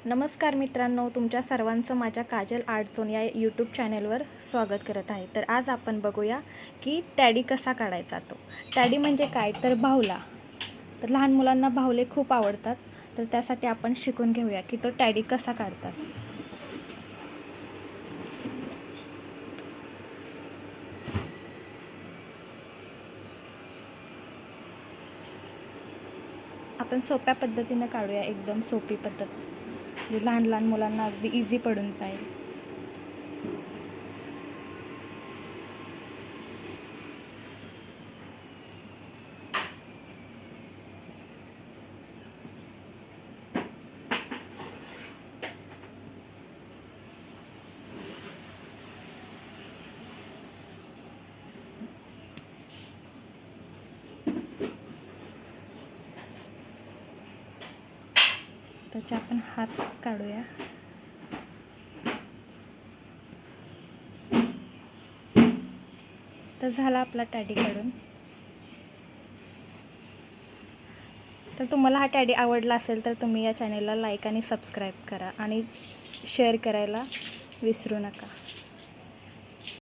नमस्कार मित्रांनो, तुमच्या सर्वांचं माझ्या काजल आर्ट झोन या यूट्यूब चॅनलवर स्वागत करत आहे। तर आज आपण बघूया की टॅडी कसा काढायचा। तो टॅडी म्हणजे काय तर बाहुला। तर लहान मुलांना बाहुले खूप आवडतात, तर त्यासाठी आपण शिकून घेऊया की तो टॅडी कसा काढतात। आपण सोप्या पद्धतीने काढूया, एकदम सोपी पद्धत जी लहान लहान मुलांना अगदी इझी पडून जाईल। त्याचे आपण हात काढूया। तर झाला आपला टॅडी काढून। तर तुम्हाला हा टॅडी आवडला असेल तर तुम्ही या चॅनलला लाईक आणि सबस्क्राईब करा आणि शेअर करायला विसरू नका।